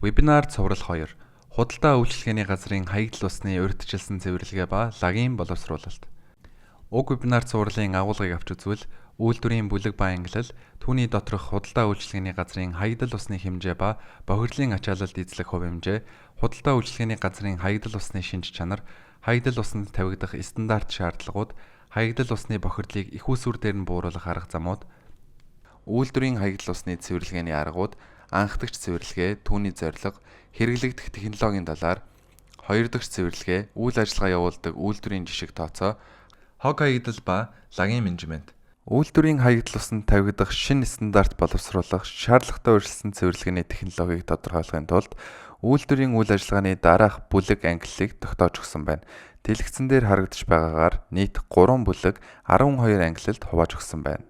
Вебинар цуврал 2. Худалдаа үйлчилгээний газрын хаягдл усны урьдчилсан цэвэрлэгээ ба лагийн боловсруулалт. Уг вебинар цувралын агуулгыг авч үзвэл үйлдвэрийн бүлэг ба ангилал, түүний доторх худалдаа үйлчилгээний газрын хаягдл усны хэмжээ ба бохирлын ачаалалд эзлэх хувь хэмжээ, худалдаа үйлчилгээний газрын хаягдл усны шинж чанар, хаягдл усанд тавигдах стандарт шаардлагууд, хаягдл усны бохирлыг их усүр дээр нь бууруулах арга замууд, үйлдвэрийн хаягдл усны цэвэрлэгээний аргууд, анхдагч цэвэрлэгээ, түүний зорилго, хэрэглэгдэх технологийн талаар, хоёр дахь цэвэрлэгээ, үйл ажиллагаа явуулдаг үйлдвэрийн жишг тооцоо, хог хаягдл ба лагийн менежмент. Үйлдвэрийн хаягдл усанд тавигдах шинэ стандарт боловсруулах шаардлагатай урьдчилсан цэвэрлэгээний технологиг тодорхойлохын тулд үйлдвэрийн үйл ажиллагааны дараах бүлэг ангиллыг тогтоож өгсөн байна. Дэлгэцэн дээр харагдаж байгаагаар нийт 3 бүлэг 12 ангилалд хувааж өгсөн байна.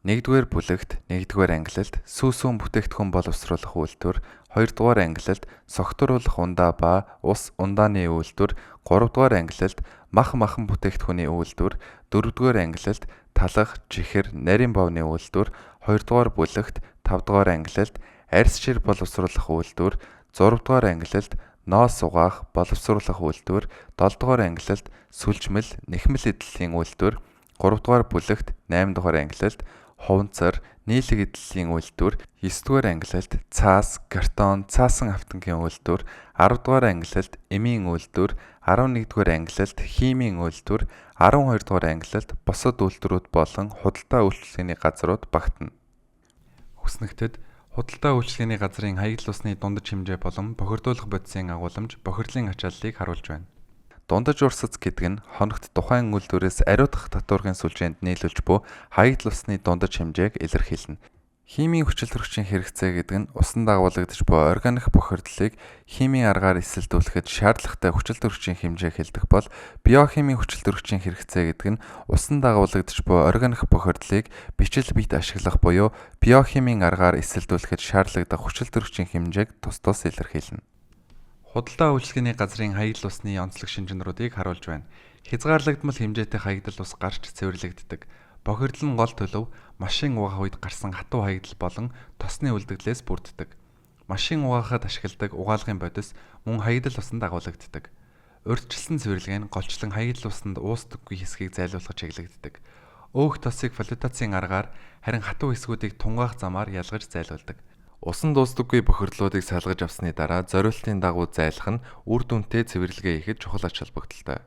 1-р бүлэгт 1-р ангилалд сүүсүүн бүтээгдэхүүн боловсруулах үйлдвэр, 2-р ангилалд согтууруулах ундаа ба ус ундааны үйлдвэр, 3-р ангилалд махан бүтээгдэхүүний үйлдвэр, 4-р ангилалд талах, чихэр, нарийн бовны үйлдвэр, 2-р бүлэгт 5-р ангилалд арьс шир боловсруулах үйлдвэр, 6-р ангилалд ноос угаах, боловсруулах үйлдвэр, 7-р ангилалд сүлжмэл, нэхмэл эдлэлийн үйлдвэр, 3-р бүлэгт 8-р ангилалд хуванцар, нийлэг эдлэлийн үйлдвэр, 9-р ангилалд цаас, картон, цаасан автангийн үйлдвэр, 10-р ангилалд эмийн үйлдвэр, 11-р ангилалд химийн үйлдвэр, 12-р ангилалд бусад үйлдвэрүүд болон худалдаа үйлчилгээний газрууд багтана. Хүснэгтэд худалдаа үйлчилгээний газрын хаягдл усны дундаж хэмжээ болон бохирдуулах бодисын агуулмж, бохирлын ачааллыг харуулж байна. Дундаж урсц гэдэг нь хоногт тухайн үйлдвэрээс ариутгах татваргын сүлжээнд нийлүүлж буй хаягдл усны дундаж хэмжээг илэрхийлнэ. Химийн хүчил төрөгчийн хэрэгцээ гэдэг нь усанд агуулгадж буй органик бохирдлыг химийн аргаар эсэлдүүлэхэд шаардлагатай хүчил төрөгчийн хэмжээг хэлдэг бол биохимийн хүчил төрөгчийн хэрэгцээ гэдэг нь усанд агуулгадж буй органик бохирдлыг бичил бит ашиглах буюу биохимийн аргаар эсэлдүүлэхэд шаардлагатай хүчил төрөгчийн хэмжээг тус илэрхийлнэ. Худалдаа үйлчилгээний газрын хаягдл усны онцлог шинжнэрүүдийг харуулж байна. Хязгаарлагдмал хэмжээтэй хаягдл ус гарч цэвэрлэгддэг. Бохирдол нь гол төлөв машин угаах үед гарсан хатуу хаягдл болон тосны үлдэгдлээс бүрддэг. Машин угаахад ашигладаг угаалгын бодис мөн хаягдл усанд агуулгаддаг. Урьдчилсан цэвэрлэгээ нь голчлон хаягдл усанд уусдаггүй хэсгийг зайлуулахад чиглэгддэг. Өөх тосыг флотацийн аргаар харин хатуу хэсгүүдийг тунгаах замаар ялгаж зайлуулдаг. Усан дуустдаггүй бохирлуудыг салгаж авсны дараа зориултын дагуу зайлах нь үр дүнтэй цэвэрлэгээ хийхэд чухал ач холбогдолтой.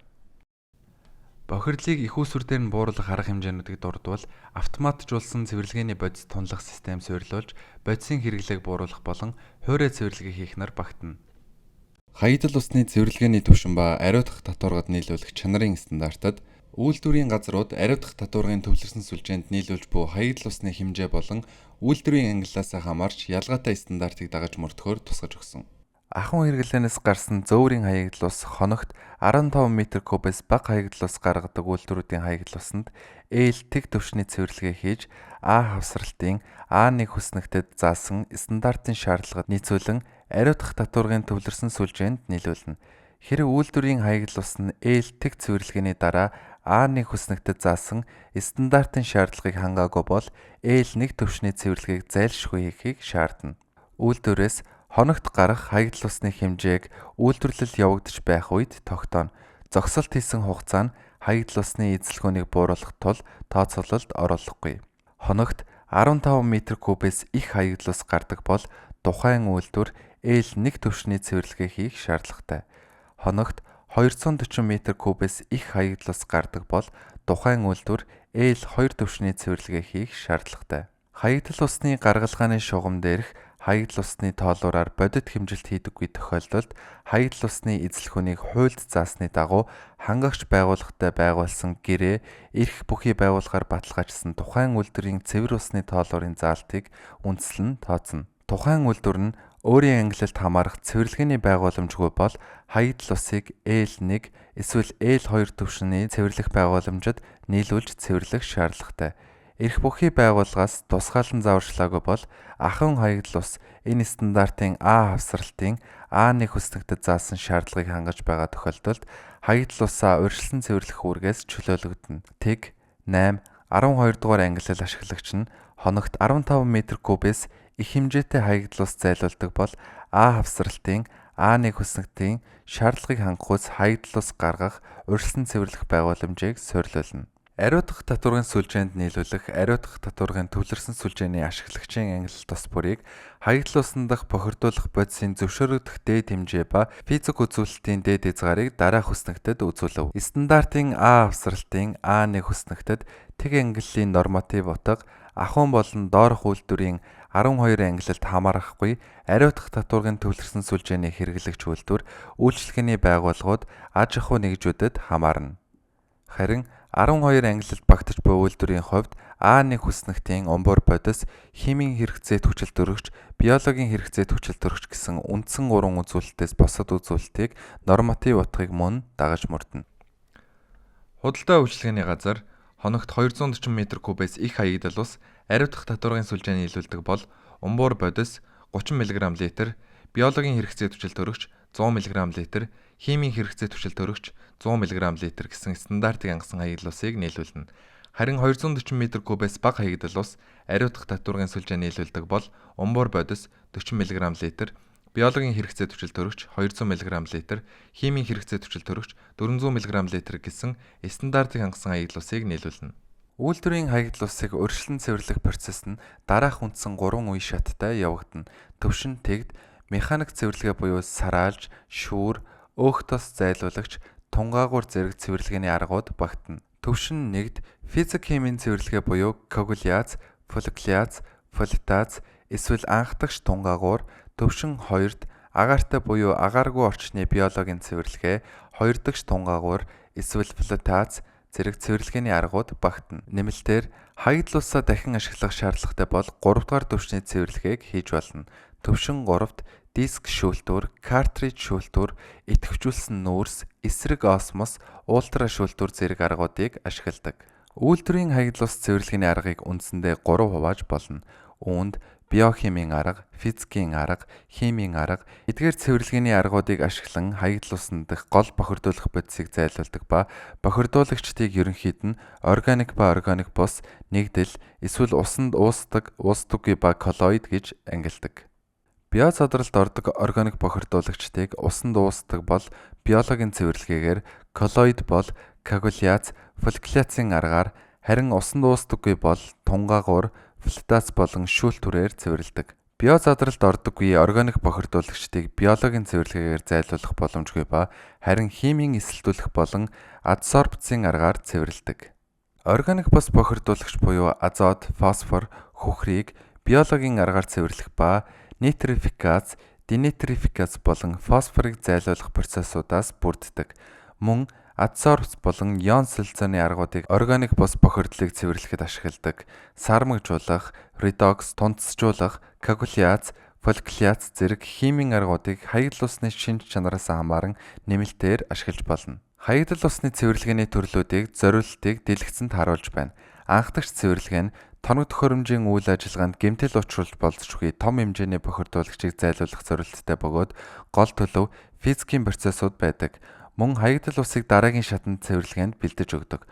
Бохирлыг их усүр дээр нь бууруулах арга хэмжээнүүдийг дурдвал автоматжуулсан цэвэрлэгээний бодис тунлах систем суурилуулж бодисын хэрэглээг бууруулах болон хуурай цэвэрлэгээ хийх нар багтана. Хаягдл усны цэвэрлэгээний түвшин ба ариутгах татваргад нийлүүлэх чанарын стандартад үйлдвэрийн газрууд ариутгах татваргын төвлөрсөн сүлжээнд нийлүүлж буй хаягдл усны хэмжээ болон үйлдвэрийн ангиллаас хамаарч ялгаатай стандартыг дагаж мөрдөхөөр тусгаж өгсөн. Ахуйн хэрэглээнээс гарсан зөөврийн хаягдл ус хоногт 15 м3-ээс бага хаягдл ус гаргадаг үйлдвэрүүдийн хаягдл усанд ээлтэг түвшний цэвэрлэгээ хийж А хавсралтын А1 хүснэгтэд заасан стандартын шаардлагад нийцүүлэн ариутгах татваргын төвлөрсөн сүлжээнд нийлүүлнэ. Хэрэв үйлдвэрийн хаягдл ус нь ээлтэг цэвэрлэгээний дараа А1 хүснэгтэд заасан стандартын шаардлагыг хангаагүй бол L1 түвшний цэвэрлэгийг зайлшгүй хийхийг шаардна. Үйлдвэрээс хоногт гарах хаягдл усны хэмжээг үйлдвэрлэл явагдаж байх үед тогтооно. Зогсолт хийсэн хугацаа нь хаягдл усны эзлэгөөнийг бууруулах тул тооцоололд оруулахгүй. Хоногт 15 м3-ээс их хаягдл ус гардаг бол тухайн үйлдвэр L1 түвшний цэвэрлэгээ хийх шаардлагатай. Хоногт 240 м3-ээс их хаягдл ус гардаг бол тухайн үйлдвэр L2 түвшний цэвэрлэгээ хийх шаардлагатай. Хаягдл усны гаргалгааны шугам дээрх хаягдл усны тоолуураар бодит хэмжилт хийдэггүй тохиолдолд хаягдл усны эзлэхүүнийг хуульд заасны дагуу хангагч байгууллагатай байгуулсан гэрээ эрх бүхий байгууллагаар баталгаажсан тухайн үйлдвэрийн цэвэр усны тоолуурын заалтыг үндэслэн тооцно. Тухайн үйлдвэр нь өөрийн ангиллалд хамаарах цэвэрлэгээний байгууламжгүй бол хаягдл усыг L1 эсвэл L2 түвшний цэвэрлэх байгууламжид нийлүүлж цэвэрлэх шаардлагатай. Эрх бүхий байгууллагаас тусгаалan зааварчлаагүй бол ахуйн хаягдл ус энэ стандартын А хавсралтын А1 хүснэгтэд заасан шаардлагыг хангаж байгаа тохиолдолд хаягдл усаа урьдчилсан цэвэрлэх үүргээс чөлөөлөгдөнө. Тэг 8 12 дугаар ангиллал ашиглагч нь хоногт 15 м3-ээс их хэмжээтэй хаягдал ус зайлуулдаг бол А хавсралтын А1 хүснэгтийн шаардлагыг хангахуйц хаягдал ус гаргах урьдчилан цэвэрлэх байгууламжийг суйрлуулна. Ариутгах татваргын сүлжээнд нийлүүлэх ариутгах татваргын төвлөрсөн сүлжээний ашиглагчийн ангилалт тус бүрийг хаягдал усны дах бохирдуулах бодисын зөвшөөрөгдөх дээд хэмжээ ба физик үзүүлэлтийн дээд хязгаарыг дараах хүснэгтэд үзүүлэв. Стандартын А авсралтын А1 хүснэгтэд тэг ангиллалын норматив утга ахуйн болон доорх үйлдвэрийн 12 ангилалд хамаарахгүй ариутгах татваргын төвлөрсөн сүлжээний хэрэглэгч үйлдвэр үйлчилгээний байгууллагууд аж ахуй нэгжүүдэд хамаарна. Харин 12 ангилалд багтаж буй үйлдвэрийн хувьд А1 хүснэгтийн умбуур бодис, химийн хэрэгцээт хүчил төрөгч, биологийн хэрэгцээт хүчил төрөгч гэсэн үндсэн 3 үзүүлэлтээс босод үзүүлэлтийг норматив утгыг мөн дагаж мөрдөнө. Худалдаа үйлчилгээний газар хоногт 240 м3-ээс их хаягдал ус ариутгах татваргын сүлжээнд нийлүүлдэг бол умбуур бодис 30 мг литр, биологийн хэрэгцээт хүчил төрөгч 100 мг литр, химийн хэрэгцээт хүчил төрөгч 100 мг литр гэсэн стандартыг хангасан хаягдал усыг нийлүүлнэ. Харин 240 м3-ээс бага хаягдал ус ариутгах татваргын сүлжээнд нийлүүлдэг бол умбуур бодис 40 мг литр, биологийн хэрэгцээт хүчил төрөгч 200 мг литр, химийн хэрэгцээт хүчил төрөгч 400 мг литр гэсэн стандартыг хангасан хаягдал усыг нийлүүлнэ. Үйлдвэрийн хаягдал усыг урьдчилан цэвэрлэх процесс нь дараах үндсэн 3 үе шаттай явагдана. Төвшин тэгд, механик цэвэрлэгээ буюу сараалж, шүүр, өөх тос зайлуулагч, тунгаагуур зэрэг цэвэрлэгээний аргууд багтана. Төвшин 1-д физик химийн цэвэрлэгээ буюу коагуляц, фолликуляц, фолитаз эсвэл анхдагч тунгаагуур, төвшин 2-д агаартай буюу агааргүй орчны биологийн цэвэрлэгээ, 2-дагч тунгаагуур эсвэл флотаз зэрэг цэвэрлэгээний аргууд багтана. Нэмэлтээр хаягдал усаа дахин ашиглах шаардлагатай бол 3 дугаар төвчний цэвэрлэгээг хийж болно. Төвшин 3-д диск шүүлтүүр, картридж шүүлтүүр, идэвхжүүлсэн нүүрс, эсрэг осмос, ультра шүүлтүүр зэрэг аргуудыг ашигладаг. Үйлдвэрийн хаягдал ус цэвэрлэгээний аргыг үндсэндээ 3 хувааж болно. Үүнд биохимийн арга, физикийн арга, химийн арга, эдгээр цэвэрлэгээний аргуудыг ашиглан хаягдал усны дэх гол бохирдуулах бодисыг зайлуулдаг ба бохирдуулагчдыг ерөнхийд нь органик ба органик бус, нэгдэл, эсвэл усанд уусдаг, уусдаггүй ба коллоид гэж ангилдаг. Био задралд ордог органик бохирдуулагчдыг усанд уусдаг бол биологийн цэвэрлэгээгээр, коллоид бол коагуляц, фолликуляцын аргаар, харин усанд уусдаггүй бол тунгаагуур, флотаз болон шүүлтүүрээр цэвэрлэдэг. Био задралд ордоггүй органик бохирдуулагчдыг биологийн цэвэрлэгээр зайлуулах боломжгүй ба харин химийн эсэлдүүлэх болон адсорбцийн аргаар цэвэрлэдэг. Органик бус бохирдуулагч буюу азот, фосфор, хүхрийг биологийн аргаар цэвэрлэх ба нитрификац, денитификац болон фосфорыг зайлуулах процессуудаас бүрддэг. Мөн адсорбц болон ион солилцооны аргуудыг органик бус бохирдлыг цэвэрлэхэд ашигладаг. Сармагжуулах, редокс, тунцжуулах, коагуляц, фолликуляц зэрэг химийн аргуудыг хаягдал усны шинж чанараас хамааран нэмэлтээр ашиглаж болно. Хаягдал усны цэвэрлэгээний төрлүүдийг зориултыг дэлгэцэнд харуулж байна. Анхдагч цэвэрлэгээ нь тоног төхөөрөмжийн үйл ажиллагаанд гэмтэл учруулж болзошгүй том хэмжээний бохирдуулагчийг зайлуулах зорилттой бөгөөд гол төлөв физикийн процессууд байдаг. Мөн хаягдал усыг дараагийн шатанд цэвэрлэгээнд бэлдэж өгдөг.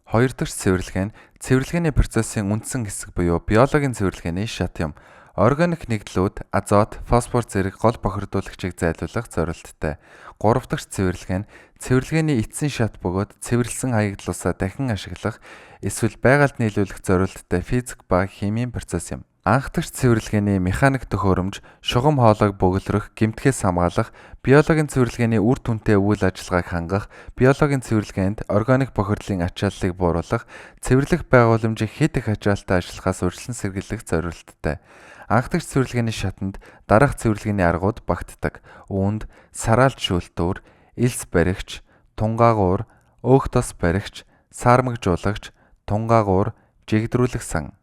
2 дахь цэвэрлэгээ нь цэвэрлэгээний процессын үндсэн хэсэг буюу биологийн цэвэрлэгээний шат юм. Органик нэгдлүүд азот, фосфор зэрэг гол бохирдуулагчийг зайлуулах зорилттой. 3 дахь цэвэрлэгээ нь цэвэрлэгээний эцсийн шат бөгөөд цэвэрлсэн хаягдал усаа дахин ашиглах эсвэл байгальд нийлүүлэх зорилттой физик ба химийн процесс юм. Анхдагч цэвэрлэгээний механик төхөөрөмж, шугам хоолойг бөглөрөх, гэмтгээс хамгаалах, биологийн цэвэрлэгээний үр дүнтэй үйл ажиллагааг хангах, биологийн цэвэрлэгээнд органик бохирдлын ачааллыг бууруулах, цэвэрлэх байгууламжийг хэд их ачаалттай ажиллахаас урьдчилан сэргийлэх зорилттой. Анхдагч цэвэрлэгээний шатанд дараах цэвэрлэгээний аргууд багтдаг. Үүнд сараалж шүүлтүүр, элс баригч, тунгаагуур, өөх тос баригч, сармагжуулагч, тунгаагуур, жигдрүүлэх сан.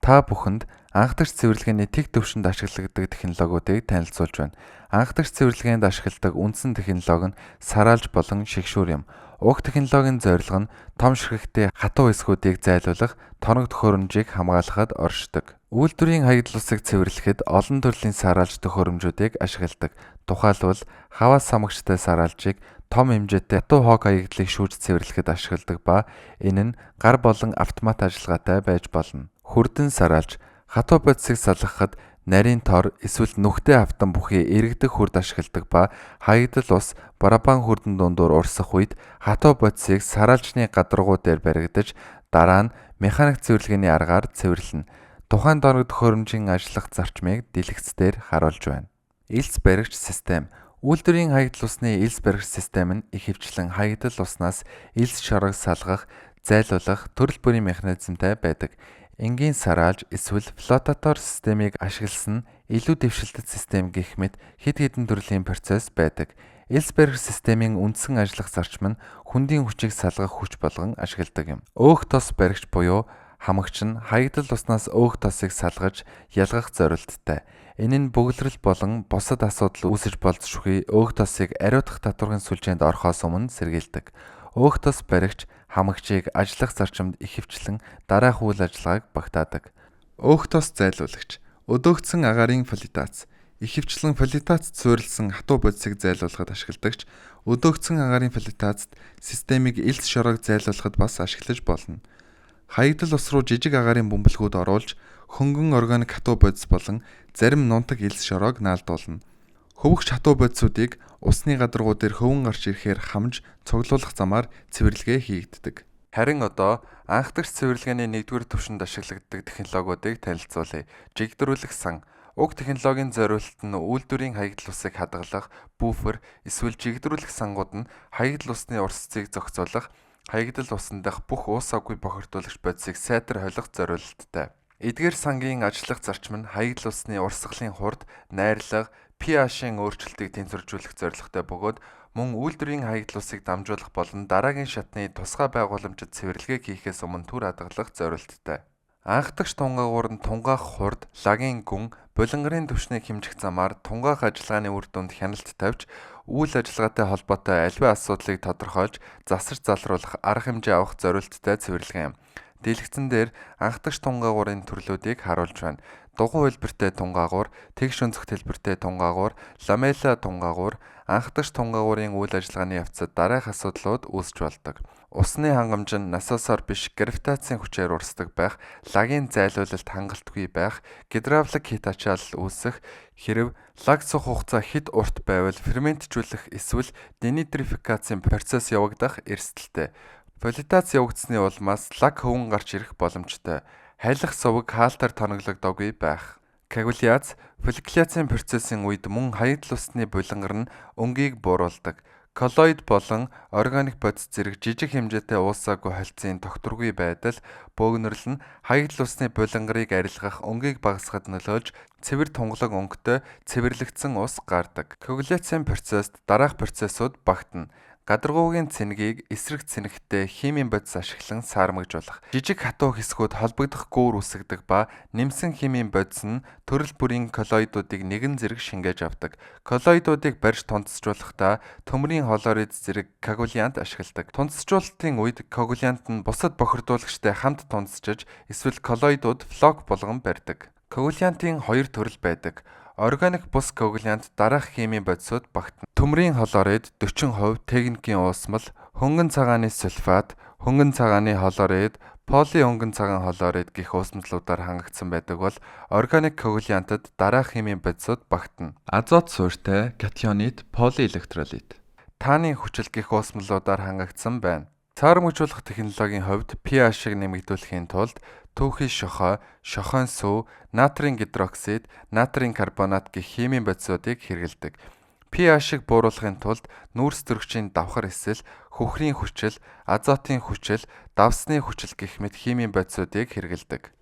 Та бүхэнд анхдагч цэвэрлэгээний тэг төвшөнд ашигладаг технологиудыг танилцуулж байна. Анхдагч цэвэрлэгээнд ашигладаг үндсэн технологи нь сараалж болон шигшүүр юм. Уг технологийн зорилго нь том ширхэгтэй хатуу хэсгүүдийг зайлуулах, тоног төхөөрөмжийг хамгаалахад оршдог. Үйлдвэрийн хаягдал усыг цэвэрлэхэд олон төрлийн сараалж төхөөрөмжүүдийг ашигладаг. Тухайлбал хаваа самгчтай сараалжийг том хэмжээтэй хатуу хог хаягдлыг шүүж цэвэрлэхэд ашигладаг ба энэ нь гар болон автомат ажиллагаатай байж болно. Хүрдэн сараалж Хатуу бодисыг салгахад нарийн тор эсвэл нүхтэй автан бүхий эргэх хүрд ашигладаг ба хаягдал ус барабан хүрдэн дундуур урсах үед хатуу бодисыг сараалжны гадаргуу дээр баригдаж дараа нь механик цэвэрлэгээний аргаар цэвэрлэнэ. Тухайн дорог төхөөрөмжийн ажиллах зарчмыг дэлгэцээр харуулж байна. Элс баригч систем. Үйлдвэрийн хаягдал усны элс баригч систем нь ихэвчлэн хаягдал уснаас элс шорог салгах, зайлуулах төрөл бүрийн механизмтай байдаг. Энгийн сараалж эсвэл флотатор системийг ашигласан илүү дэвшилтэт систем гэх мэт хэд хэдэн төрлийн процесс байдаг. Элс баригч системийн үндсэн ажиллах зарчим нь хүндийн хүчийг салгах хүч болгон ашигладаг юм. Өөх тос баригч буюу хамагч нь хаягдал уснаас өөх тосыг салгаж ялгах зорилттой. Энэ нь бөглөрөл болон бусад асуудал үүсэж болзошгүй өөх тосыг ариутгах татваргын сүлжээнд орохоос өмнө сэргийлдэг. Өөх тос баригч хамагчийг ажиллах зарчимд ихэвчлэн дараах үйл ажиллагааг багтаадаг. Өөх тос зайлуулагч. Өдөөгдсөн агаарын флотац. Ихэвчлэн флотац суурилсан хатуу бодисыг зайлуулахад ашигладагч өдөөгдсөн агаарын флотацд системийг элс шорог зайлуулахад бас ашиглаж болно. Хаягдал ус руу жижиг агаарын бөмбөлгүүд оруулж хөнгөн органик хатуу бодис болон зарим нунтаг элс шорог наалдуулна. Хөвөгч хатуу бодисуудыг усны гадаргуу дээр хөвөн гарч ирэхээр хамж цуглуулах замаар цэвэрлэгээ хийгддэг. Харин одоо анхдагч цэвэрлэгээний 1-р түвшинд ашиглагддаг технологиудыг танилцуулъя. Жигдрүүлэх сан. Уг технологийн зориулт нь үйлдвэрийн хаягдал усыг хадгалах, буфер эсвэл жигдрүүлэх сангууд нь хаягдал усны урсцыг зохицуулах, хаягдал усан дах бүх уус аггүй бохирдуулагч бодисыг сайтар холих зориулттай. Эдгээр сангийн ажиллах зарчим нь хаягдал усны урсгалын хурд, найрлага, pH-ийн өөрчлөлтийг тэнцвэржүүлэх зорилготой бөгөөд мөн үйлдвэрийн хаягдал усыг дамжуулах болон дараагийн шатны тусгай байгууламжид цэвэрлэгээ хийхээс өмнө түр хадгалах зорилттой. Анхдагч тунгаагуур нь тунгаах хурд, лагийн гүн, булангарын түвшнийг хэмжих замаар тунгаах ажиллагааны үр дүнд хяналт тавьж, үйл ажиллагаатай холбоотой аливаа асуудлыг тодорхойлж, засарч залруулах арга хэмжээ авах зорилттой цэвэрлэгээ юм. Дэлгэцэн дээр анхдагч тунгаагуурын төрлүүдийг харуулж байна. Дугуй хэлбэртэй тунгаагуур, тэгш өнцөг хэлбэртэй тунгаагуур, ламела тунгаагуур, анхдагч тунгаагуурын үйл ажиллагааны явцад дараах асуудлууд үүсч болдог. Усны хангамж нь насосоор биш гравитацийн хүчээр урсдаг байх, лагийн зайлуулалт хангалтгүй байх, гидравлик хит ачаалал үүсэх, хэрэв лаг суух хугацаа хэд урт байвал ферментжүүлэх эсвэл денитрофикацийн процесс явагдах эрсдэлтэй. Флотац явагдсны улмаас лаг хөвөн гарч ирэх боломжтой. Хайлах суваг хаалтаар тоноглогдоогүй байх. Коагуляц, флокуляцийн процессын үед мөн хаягдал усны булангар нь өнгийг бууруулдаг. Коллоид болон органик бодис зэрэг жижиг хэмжээтэй уусаагүй холцын тогтворгүй байдал, бөөгнөрл нь хаягдал усны булангарыг арилгах өнгийг багасгахад нөлөөлж цэвэр тунгалаг өнгөтэй цэвэрлэгдсэн ус гардаг. Коагуляцийн процесст дараах процессууд багтана. Гадаргуугийн цэнгийг эсрэг цэнэгтэй химийн бодис ашиглан саармагжуулах. Жижиг хатуу хэсгүүд холбогдох гүүр үүсгдэг ба нэмсэн химийн бодис нь төрөл бүрийн коллоидуудыг нэгэн зэрэг шингээж авдаг. Коллоидуудыг барьж тунцжуулахдаа төмрийн хлорид зэрэг коагулянт ашигладаг. Тунцжуулалтын үед коагулянт нь бусад бохирдуулагчтай хамт тунцжиж эсвэл коллоидууд флок болгон барьдаг. Коагулянтын 2 төрөл байдаг. Органик бус коагулянт дараах химийн бодисууд багтана. Төмрийн хлорид 40%, техникийн уусмал, хөнгөн цагааны сульфат, хөнгөн цагааны хлорид, поли хөнгөн цагаан хлорид гэх уусмалуудаар хангагдсан байдаг бол органик коагулянтад дараах химийн бодисууд багтана. Азот суурьтай, катионит, полиэлектролит. Тааны хүчил гэх уусмалуудаар хангагдсан байна. Саармагжуулах технологийн хувьд pH-ыг нэмэгдүүлэхийн тулд түүхий шохой, шохойн сүү, натрийн гидроксид, натрийн карбонат гэх химийн бодисуудыг хэрэглэдэг. pH-ыг бууруулахын тулд нүүрс төрөгчийн давхар эсэл, хөхрийн хүчил, азотын хүчил, давсны хүчил гэх мэт химийн бодисуудыг хэрэглэдэг.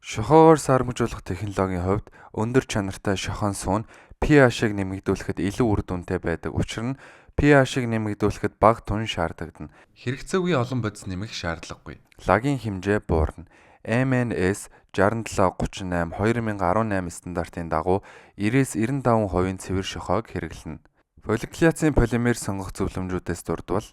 Шохойгоор саармагжуулах технологийн хувьд өндөр чанартай шохойн сүү нь pH-ыг нэмэгдүүлэхэд илүү үр дүнтэй байдаг учраас pH-ыг нэмэгдүүлэхэд бага түн шаардагдана. Хэрэгцээгүй олон бодис нэмэх шаардлагагүй. Лагийн хэмжээ буурна. MNS 6738 2018 стандартын дагуу 90-95% цэвэр шохойг хэрэглэнэ. Фоликуляцийн полимер сонгох зөвлөмжүүдээс дурдвал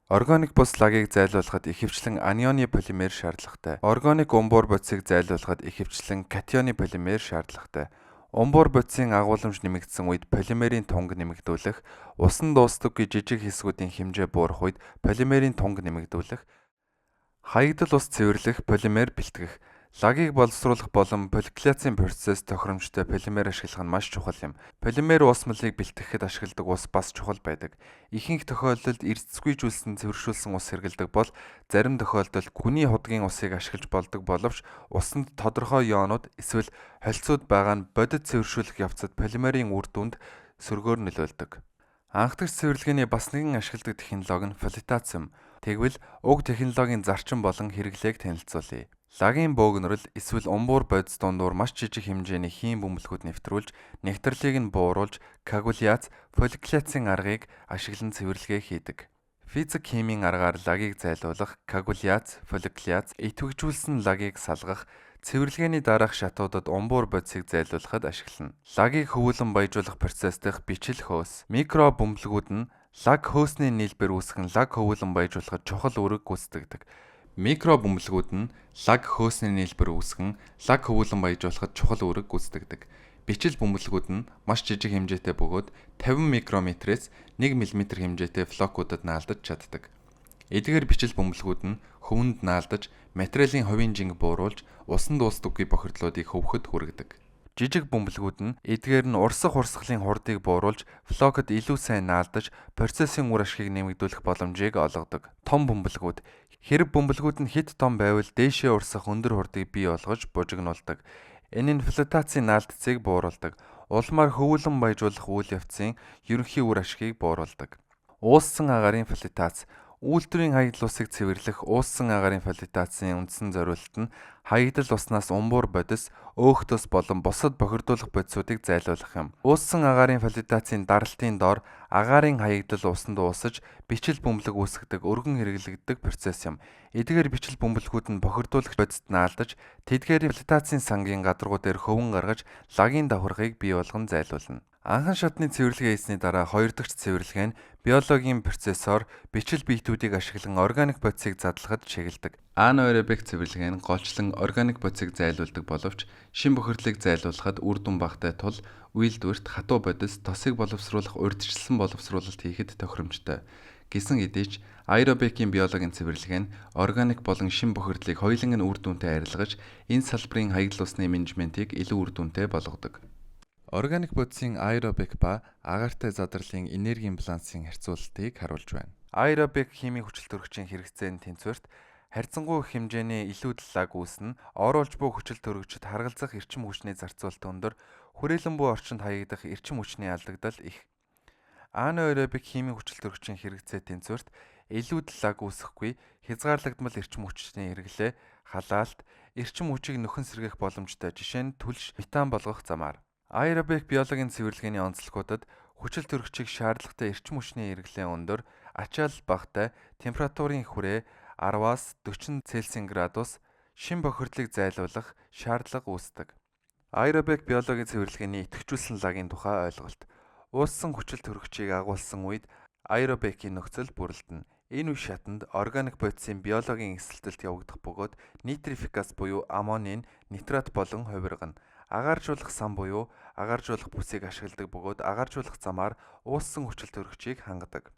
органик бус лагийг зайлуулахад ихэвчлэн анионы полимер шаардлагатай. Органик умбуур бодисыг зайлуулахад ихэвчлэн катионы полимер шаардлагатай. Умбуур бодисын агуулмж нэмэгдсэн үед полимерийн тунг нэмэгдүүлэх, усан дуустдаггүй жижиг хэсгүүдийн хэмжээ буурах үед полимерийн тунг нэмэгдүүлэх, хаягдал ус цэвэрлэх, полимер бэлтгэх. Лагийг боловсруулах болон поликуляцийн процесс тохиромжтой полимер ашиглах нь маш чухал юм. Полимер ус малыг бэлтгэхэд ашигладаг ус бас чухал байдаг. Ихэнх тохиолдолд эрдэсгүйжүүлсэн цэвэршүүлсэн ус хэрэглэдэг бол зарим тохиолдолд гүний худгийн усыг ашиглаж болдог боловч усанд тодорхой ионууд эсвэл холцууд байгаа нь бодит цэвэршүүлэх явцад полимерийн үр дүнд сөргөөр нөлөөлдөг. Анхдагч цэвэрлэгээний бас нэгэн ашигладаг технологи нь флотац юм. Тэгвэл уг технологийн зарчим болон хэрэглээг танилцуулъя. Лагийн бөөгнөрөл эсвэл умбуур бодис дундуур маш жижиг хэмжээний хийн бөмбөлгүүд нэвтрүүлж, нэгтрэлийг нь бууруулж, коагуляц, поликуляцийн аргыг ашиглан цэвэрлэгээ хийдэг. Физик химийн аргаар лагийг зайлуулах, коагуляц, поликуляц, идэвхжүүлсэн лагийг салгах, цэвэрлэгээний дараах шатуудад умбуур бодисыг зайлуулахад ашиглана. Лагийг хөвүүлэн баяжуулах процесс дэх бичил хөөс. Микро бөмбөлгүүд нь лаг хөөсний нийлбэр үүсгэн лаг хөвүүлэн баяжуулахад чухал үүрэг гүйцэтгэдэг. Микро бөмбөлгүүд нь лаг хөөсний нийлбэр үүсгэн лаг хөвүүлэн баяжуулахад чухал үүрэг гүйцэтгэдэг. Бичил бөмбөлгүүд нь маш жижиг хэмжээтэй бөгөөд 50 микрометрээс 1 мм хэмжээтэй флокуудад наалдаж чаддаг. Эдгээр бичил бөмбөлгүүд нь хөвөнд наалдаж, материалын хувийн жинг бууруулж, усанд дуустдаггүй бохирдлуудыг хөвөхөд хүргэдэг. Жижиг бөмбөлгүүд нь эдгээр нь урсах урсгалын хурдыг бууруулж, флокод илүү сайн наалдаж, процессын үр ашгийг нэмэгдүүлэх боломжийг олгодог. Том бөмбөлгүүд. Хэрэв бөмбөлгүүд нь хэд том байвал дээшээ урсах өндөр хурдыг бий болгож бужигнуулдаг. Энэ нь флотацийн наалдцыг бууруулдаг. Улмаар хөвүүлэн баяжуулах үйл явцын ерөнхий үр ашгийг бууруулдаг. Ууссан агаарын флотац. Үйлдвэрийн хаягдал усыг цэвэрлэх ууссан агаарын флотацийн үндсэн зорилт нь хаягдал уснаас умбуур бодис, өөхтөс болон бусад бохирдуулах бодисуудыг зайлуулах юм. Ууссан агаарын флотацийн даралтын дор агаарын хаягдал усанд уусаж, бичил бөмбөлөг үүсгэдэг өргөн хэрэглэгддэг процесс юм. Эдгээр бичил бөмбөлгүүд нь бохирдуулагч бодисд наалдаж, тэдгээрийн флотацийн сангийн гадаргуу дээр хөвөн гаргаж, лагийн давхаргыг бий болгон зайлуулна. Анхан шатны цэвэрлэгээ хийсний дараа хоёр дахь цэвэрлэгээ нь биологийн процессор бичил биетүүдийг ашиглан органик бодисыг задлахад чиглэдэг. Анаэробик цэвэрлэгээ нь голчлон органик бодисыг зайлуулдаг боловч шин бохирдлыг зайлуулахад үр дүн багтай тул үйлдвэрт хатуу бодис, тосыг боловсруулах урьдчилсан боловсруулалт хийхэд тохиромжтой. Гэсэн хэдий ч аэробикийн биологийн цэвэрлэгээ нь органик болон шин бохирдлыг хоёуланг нь үр дүнтэй арилгаж, энэ салбарын хаягдал усны менежментийг илүү үр дүнтэй болгодог. Органик бодисын аэробик ба агаартай задралын энергийн балансын харьцуулалтыг харуулж байна. Аэробик химийн хүчил төрөгчийн хэрэгцээний тэнцвэрт харьцангуй хэмжээний илүү лаг үүснэ, оруулж буй хүчил төрөгчд харгалзах эрчим хүчний зарцуулалт өндөр, хүрээлэн буй орчинд хаягдах эрчим хүчний алдагдал их. Анаэробик химийн хүчил төрөгчийн хэрэгцээ тэнцвэрт илүү лаг үүсэхгүй, хязгаарлагдмал эрчим хүчний хэрэглээ, халаалт, эрчим хүчийг нөхөн сэргээх боломжтой, жишээ нь түлш, метан болгох замаар. Аэробик биологийн цэвэрлэгээний онцлогуудад хүчил төрөгчийг шаардлагатай эрчим хүчний хэрэглээ өндөр, ачаал багатай, температурын хүрээ 10-аас 40 Цельсийн градус, шин бохирдлыг зайлуулах шаардлага үүсдэг. Аэробик биологийн цэвэрлэгээний идэвхжүүлсэн лагийн тухай ойлголт. Ууссан хүчил төрөгчийг агуулсан үед аэробикийн нөхцөл бүрэлдэнэ. Энэ үе шатанд органик бодисын биологийн эсэлтэлт явагдах бөгөөд нитрификац буюу аммонийн нитрат болон хувиргана. Агааржуулах сан буюу агааржуулах бүсийг ашигладаг бөгөөд агааржуулах замаар ууссан хүчил төрөгчийг хангадаг.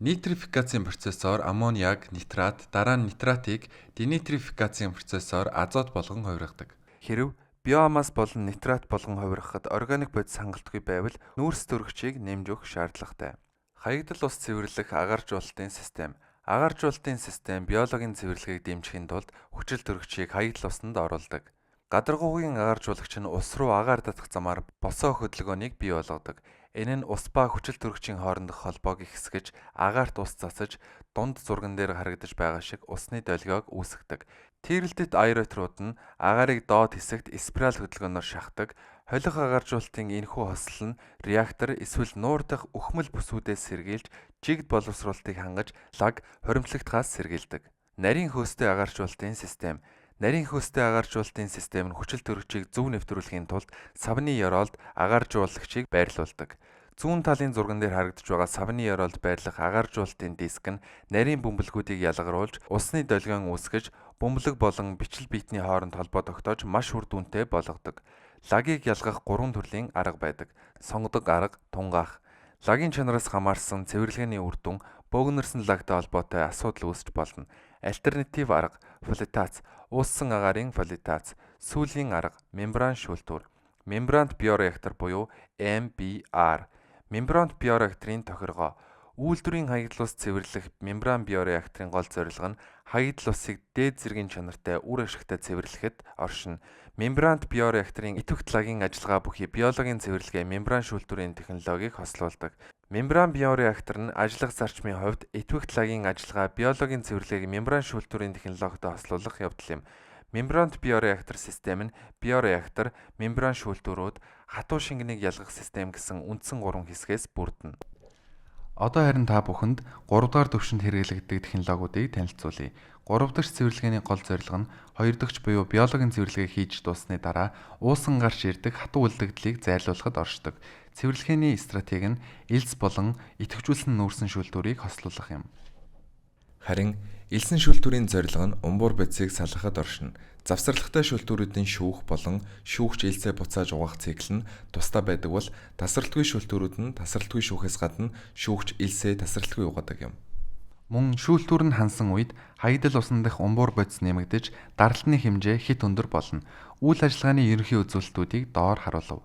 Нитрификацийн процессор аммониаг нитрат, дараа нь нитратыг денитрификацийн процессор азот болгон хувиргадаг. Хэрэв биомасс болон нитрат болгон хувиргахад органик бодис хангалтгүй байвал нүүрс төрөгчийг нэмж өгөх шаардлагатай. Хаягдал ус цэвэрлэх агааржуулалтын систем. Агааржуулалтын систем биологийн цэвэрлэгийг дэмжихийн тулд хүчил төрөгчийг хаягдал усанд оруулдаг. Гадаргуугийн агааржуулагч нь ус руу агаар татах замаар босоо хөдөлгөөнийг бий болгодог. Энэ нь ус ба хүчил төрөгчийн хоорондох холбоог ихсгэж, агаарт ус засаж, дунд зурган дээр харагдаж байгаа шиг усны долгиог үүсгэдэг. Тийрэлтэт аэротрууд нь агаарыг доод хэсэгт спираль хөдөлгөөнөөр шахдаг. Холих агааржуулалтын энэхүү хосол нь реактор эсвэл нуур дахь үхмэл бүсүүдээс сэргийлж, жигд боловсруулалтыг хангаж, лаг хоримтлагтахаас сэргийлдэг. Нарийн хөөстэй агааржуулалтын систем. Нарийн хөөстэй агааржуулалтын систем нь хүчил төрөгчийг зөв нэвтрүүлэхийн тулд савны ёроолд агааржуулагчийг байрлуулдаг. Зүүн талын зурган дээр харагдаж байгаа савны ёроолд байрлах агааржуулалтын диск нь нарийн бөмбөлгүүдийг ялгаруулж, усны долгион үүсгэж, бөмбөлөг болон бичил биетний хооронд холбоо тогтоож маш үр дүнтэй болгодог. Лагийг ялгах 3 төрлийн арга байдаг. Сонгодог арга, тунгаах. Лагийн чанараас хамаарсан цэвэрлэгээний үр дүн бөөгнөрсөн лагтай холбоотой асуудал үүсч болно. Альтернатив арга флотац, ууссан агаарын флотац, сүүлийн арга мембран шүүлтүүр. Мембрант биореактор буюу MBR. Мембрант биореакторын тохиргоо. Үйлдвэрийн хаягдал ус цэвэрлэх мембран биореакторын гол зорилго нь хаягдал усыг дээд зэргийн чанартай үр ашигтай цэвэрлэхэд оршино. Мембрант биореакторын идэвхт лагийн ажиллагаа бүхий биологийн цэвэрлэгээ мембран шүүлтүүрийн технологиг хослуулдаг. Мембран биореактор нь ажиллах зарчмын хувьд идэвхт лагийн ажиллагаа биологийн цэвэрлэгийг мембран шүүлтүүрийн технологитой хослуулах явдал юм. Мембрант биореактор систем нь биореактор, мембран шүүлтүүрүүд, хатуу шингэнийг ялгах систем гэсэн үндсэн 3 хэсгээс бүрдэнэ. Одоо харин та бүхэнд 3 дугаар төвшөнд хэрэглэгддэг технологиудыг танилцуулъя. 3 дахь цэвэрлэгээний гол зорилго нь 2 дахьч буюу биологийн цэвэрлэгээ хийж дуусны дараа уусан гарч ирдэг хатуу үлдэгдлийг зайлуулахад оршдог. Цэвэрлэгээний стратеги нь элс болон идэвхжүүлсэн нүүрсэн шүүлтүүрийг хослуулах юм. Харин элсэн шүүлтүүрийн зорилго нь умбуур бодисыг салгахад оршино. Завсарлагтай шүүлтүүрүүдийн шүүх болон шүүгч элсээ буцааж угаах цикл нь тусдаа байдаг бол тасралтгүй шүүлтүүрүүд нь тасралтгүй шүүхээс гадна шүүгч элсээ тасралтгүй угаадаг юм. Мөн шүүлтүүр нь хансан үед хаягдал усан дах умбуур бодис нэмэгдэж даралтны хэмжээ хит өндөр болно. Үйл ажиллагааны ерөнхий үзүүлэлтүүдийг доор харуулв.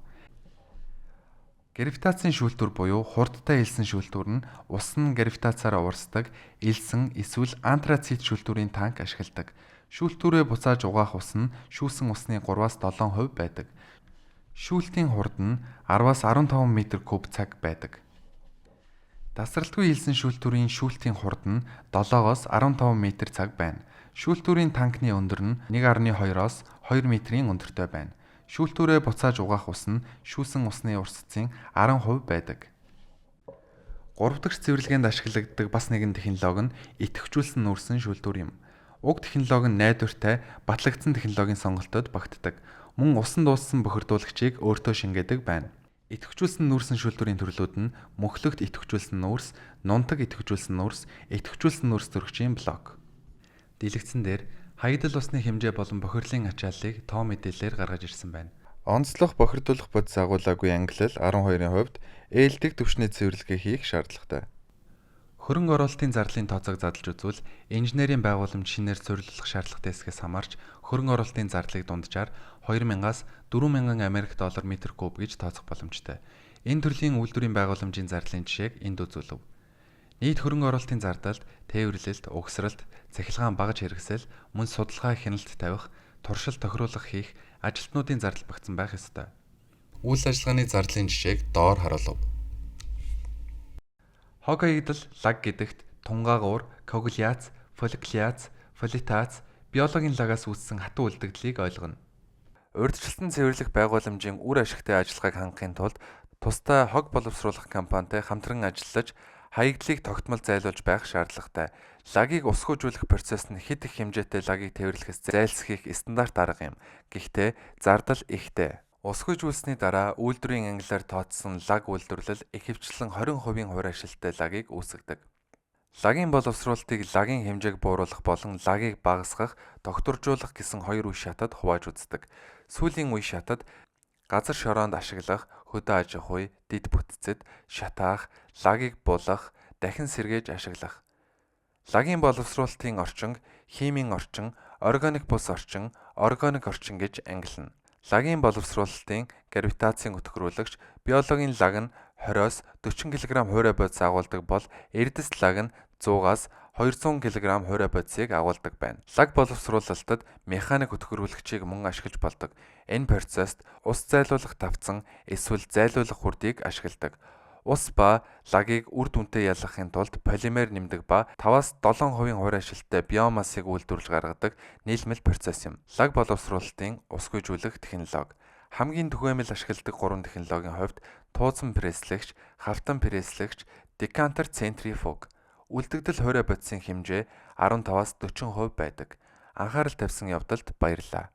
Гравитацийн шүүлтүүр буюу хурдтай элсэн шүүлтүүр нь ус нь гравитацаар уурсдаг элсэн эсвэл антрацит шүүлтүүрийн танк ашигладаг. Шүүлтүүрээ буцааж угаах ус нь шүүсэн усны 3-аас 7% байдаг. Шүүлтийн хурд нь 10-аас 15 м3 цаг байдаг. Тасралтгүй элсэн шүүлтүүрийн шүүлтийн хурд нь 7-оос 15 м цаг байна. Шүүлтүүрийн танкны өндөр нь 1.2-оос 2 м-ийн өндөртэй байна. Шүүлтүүрээ буцааж угаах ус нь шүүсэн усны урсцын 10% байдаг. 3 дахь цэвэрлэгээнд ашиглагддаг бас нэгэн технологи нь идэвхжүүлсэн нүүрсэн шүүлтүүр юм. Уг технологи нь найдвартай батлагдсан технологийн сонголтод багтдаг. Мөн усан дууссан бохирдуулагчийг өөртөө шингээдэг байна. Идэвхжүүлсэн нүүрсэн шүүлтүүрийн төрлүүд нь мөхлөгт идэвхжүүлсэн нүүрс, нунтаг идэвхжүүлсэн нүүрс, идэвхжүүлсэн нүүрс төрөгчийн блок. Дэлгэцэн дээр хаягдал усны хэмжээ болон бохирлын ачааллыг тоо мэдээлэлээр гаргаж ирсэн байна. Онцлог бохирдуулах бодис агуулгагүй ангилал 12-ын хувьд ээлдэг түвшний цэвэрлэгээ хийх шаардлагатай. Хөрөнгө оруулалтын зарлалын тооцоог задлж үзвэл инженерийн байгууламж шинээр суйрлуулах шаардлагатай эсгээс хамаарч хөрөнгө оруулалтын зарлалыг дунджаар 2000-аас 4000 Америк доллар метр куб гэж тооцох боломжтой. Энэ төрлийн үйлдвэрийн байгууламжийн зарлалын жишээг энд үзүүлв. Нийт хөрөнгө оруулалтын зардалд тээвэрлэлт, угсралт, цахилгаан багаж хэрэгсэл, мөн судалгаа хяналт тавих, туршилт тохируулах хийх ажилтнуудын зардал багтсан байх ёстой. Үйл ажиллагааны зардлын жишээг доор харуулв. Хог хаягдал, лаг гэдэгт тунгаагуур, коагуляц, фолликуляц, фоллитац, биологийн лагаас үүссэн хатуу үлдэгдлийг ойлгоно. Урьдчилсан цэвэрлэх байгууламжийн үр ашигтай ажиллагааг хангахын тулд тусдаа хог боловсруулах компанитай хамтран ажиллаж хаягдлыг тогтмол зайлуулж байх шаардлагатай. Лагийг усгүйжүүлэх процесс нь хэд их хэмжээтэй лагийг тээвэрлэхээс зайлсхийх стандарт арга юм. Гэхдээ зардал ихтэй. Усгүйжүүлсний дараа үйлдвэрийн ангиллаар тооцсон лаг үйлдвэрлэл ихэвчлэн 20% хувь ашилттай лагийг үүсгэдэг. Лагийн боловсруулалтыг лагийн хэмжээг бууруулах болон лагийг багасгах, докторжуулах гэсэн хоёр үе шатад хувааж үздэг. Сүүлийн үе шатад газар шороонд ашиглах, хөдөө аж ахуй, дэд бүтцэд шатаах, лагийг булах, дахин сэргээж ашиглах. Лагийн боловсруулалтын орчин, химийн орчин, органик бус орчин, органик орчин гэж ангилна. Лагийн боловсруулалтын гравитацийн өтгөрүүлэгч биологийн лаг нь 20-оос 40 кг хуурай бодис агуулдаг бол эрдэс лаг нь 100-аас 200 кг хуурай бодисыг агуулдаг байна. Лаг боловсруулалтад механик өтгөрүүлэгчийг мөн ашиглаж болдог. Энэ процесст ус зайлуулах тавцан эсвэл зайлуулах хүрдийг ашигладаг. Ус ба лагийг үр дүнтэй ялгахын тулд полимер нэмдэг ба 5-аас 7% хувь ашилттай биомассыг үйлдвэрлэж гаргадаг нийлмэл процесс юм. Лаг боловсруулалтын усгүйжүүлэх технологи. Хамгийн түгээмэл ашигладаг 3 технологийн хувьд тууцан пресслэгч, хавтан пресслэгч, декантер центрифуг. Үлдэгдэл хуурай бодисын хэмжээ 15-аас 40% байдаг. Анхаарал тавьсан явдалд баярлалаа.